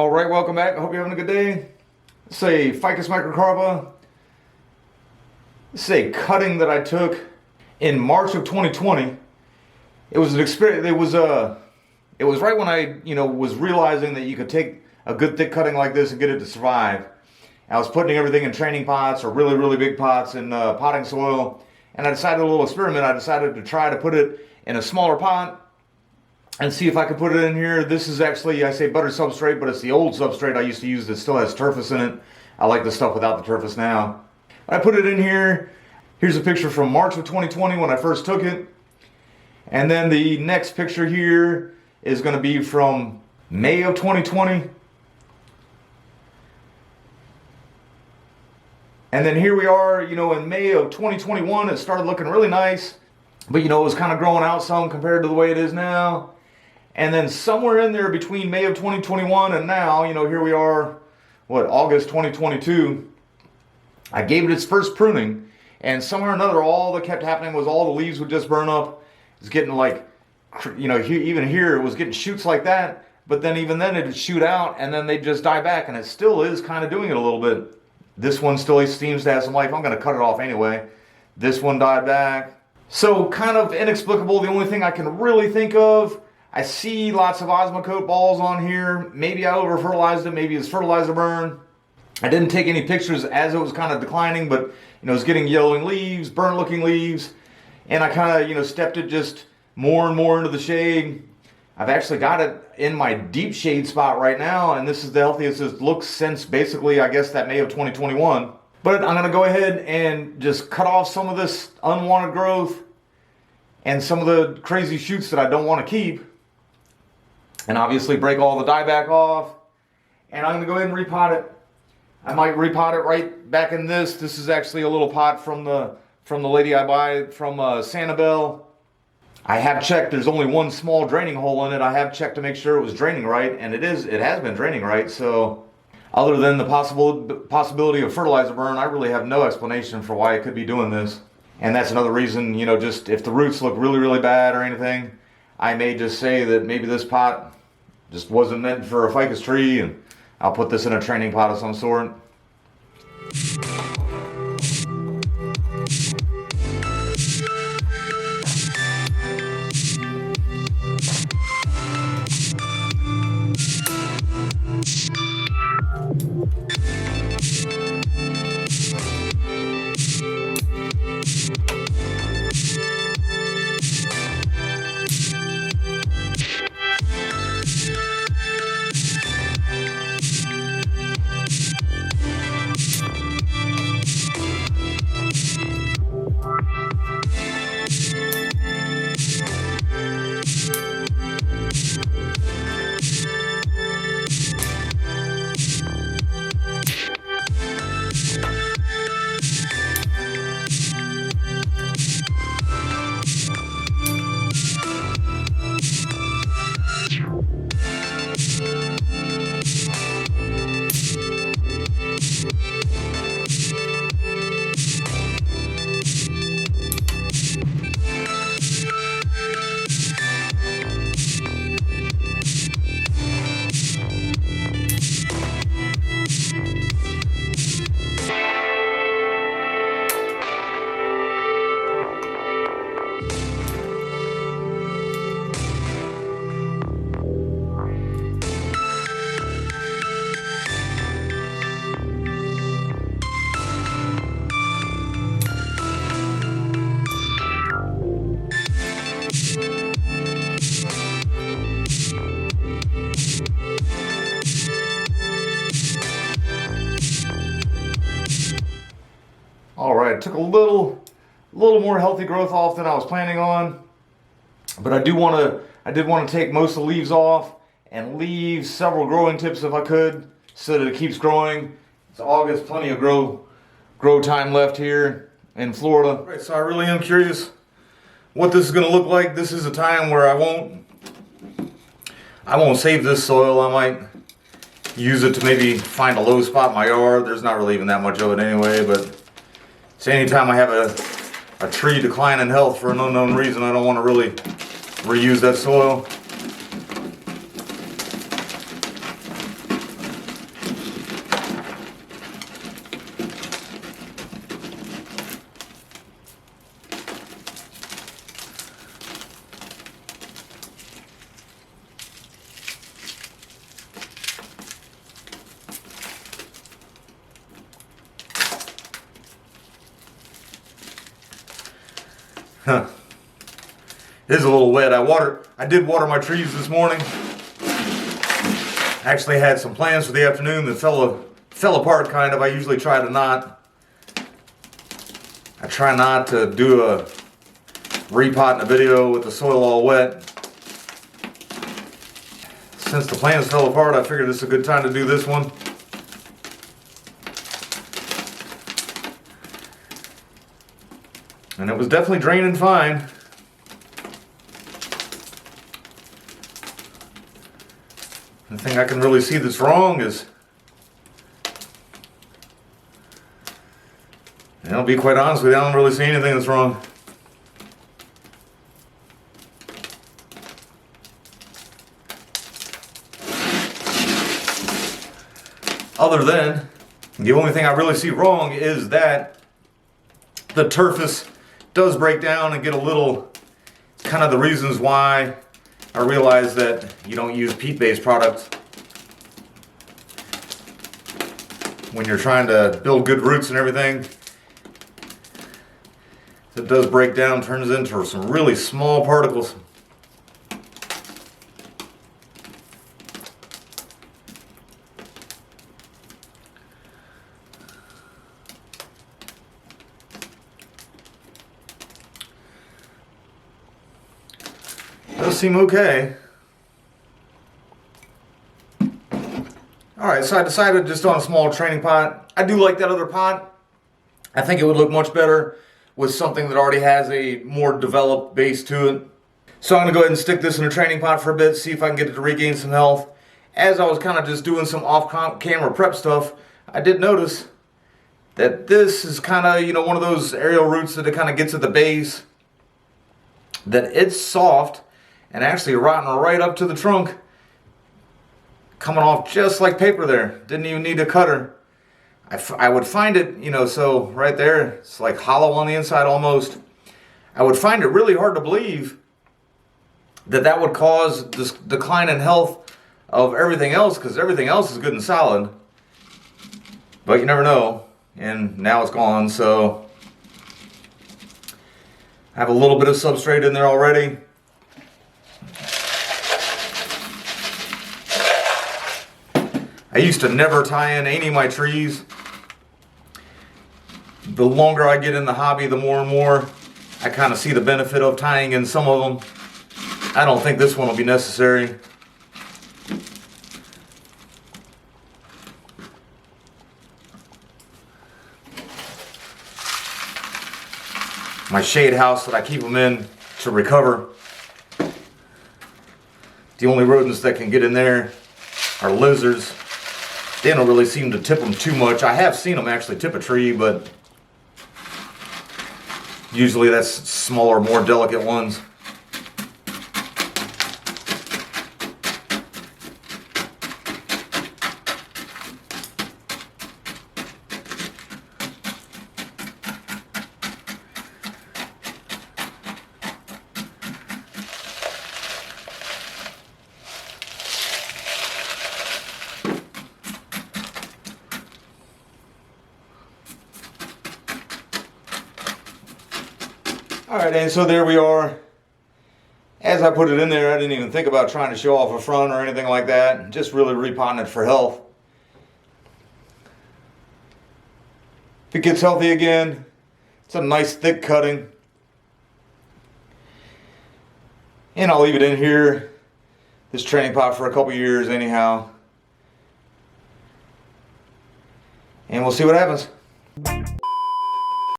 All right, welcome back. I hope you're having a good day. This is a Ficus Microcarpa. This is a cutting that I took in March of 2020. It was an experience. It was right when I, was realizing that you could take a good thick cutting like this and get it to survive. I was putting everything in training pots or really, really big pots in potting soil, and I decided a little experiment. I decided to try to put it in a smaller pot and see if I could put it in here. This is actually, I say butter substrate, but it's the old substrate I used to use that still has turfus in it. I like the stuff without the turfus now. I put it in here. Here's a picture from March of 2020 when I first took it. And then the next picture here is going to be from May of 2020. And then here we are, in May of 2021, it started looking really nice. But, it was kind of growing out some compared to the way it is now. And then somewhere in there between May of 2021 and now, here we are, August 2022, I gave it its first pruning. And somewhere or another, all that kept happening was all the leaves would just burn up. It's getting like, even here, it was getting shoots like that. But then even then, it would shoot out and then they'd just die back. And it still is kind of doing it a little bit. This one still seems to have some life. I'm going to cut it off anyway. This one died back. So kind of inexplicable. The only thing I can really think of, I see lots of Osmocote balls on here. Maybe I over fertilized it. Maybe it's fertilizer burn. I didn't take any pictures as it was kind of declining, but it was getting yellowing leaves, burnt looking leaves. And I kind of, stepped it just more and more into the shade. I've actually got it in my deep shade spot right now, and this is the healthiest it's looked since basically, I guess, that May of 2021. But I'm going to go ahead and just cut off some of this unwanted growth and some of the crazy shoots that I don't want to keep. And obviously break all the dieback off. And I'm going to go ahead and repot it. I might repot it right back in this. This is actually a little pot from the lady I buy from Sanibel. I have checked, there's only one small draining hole in it. I have checked to make sure it was draining right, and it has been draining right. So other than the possibility of fertilizer burn, I really have no explanation for why it could be doing this. And that's another reason, just if the roots look really, really bad or anything, I may just say that maybe this pot just wasn't meant for a ficus tree, and I'll put this in a training pot of some sort. Alright, took a little more healthy growth off than I was planning on. But I did want to take most of the leaves off and leave several growing tips if I could, so that it keeps growing. It's August, plenty of grow time left here in Florida. Right, so I really am curious what this is going to look like. This is a time where I won't save this soil. I might use it to maybe find a low spot in my yard. There's not really even that much of it anyway, but so anytime I have a tree decline in health for an unknown reason, I don't want to really reuse that soil. It is a little wet. I did water my trees this morning. Actually had some plans for the afternoon that fell apart kind of. I usually try not to do a repot in a video with the soil all wet. Since the plans fell apart, I figured this is a good time to do this one. And it was definitely draining fine. The thing I can really see that's wrong is, and I'll be quite honest with you, I don't really see anything that's wrong. Other than, the only thing I really see wrong is that the turfus does break down and get a little, kind of the reasons why I realize that you don't use peat-based products when you're trying to build good roots and everything. It does break down, turns into some really small particles. Does seem okay. Alright, so I decided just on a small training pot. I do like that other pot. I think it would look much better with something that already has a more developed base to it. So I'm going to go ahead and stick this in a training pot for a bit, see if I can get it to regain some health. As I was kind of just doing some off-camera prep stuff, I did notice that this is kind of, you know, one of those aerial roots that it kind of gets at the base. That it's soft and actually rotting right up to the trunk. Coming off just like paper there. Didn't even need a cutter. I would find it, you know, so right there, it's like hollow on the inside almost. I would find it really hard to believe that that would cause this decline in health of everything else, because everything else is good and solid. But you never know. And now it's gone, so I have a little bit of substrate in there already. I used to never tie in any of my trees. The longer I get in the hobby, the more and more I kind of see the benefit of tying in some of them. I don't think this one will be necessary. My shade house that I keep them in to recover. The only rodents that can get in there are lizards. They don't really seem to tip them too much. I have seen them actually tip a tree, but usually that's smaller, more delicate ones. Alright, and so there we are. As I put it in there, I didn't even think about trying to show off a front or anything like that. Just really repotting it for health. If it gets healthy again, it's a nice thick cutting. And I'll leave it in here, this training pot, for a couple years anyhow. And we'll see what happens.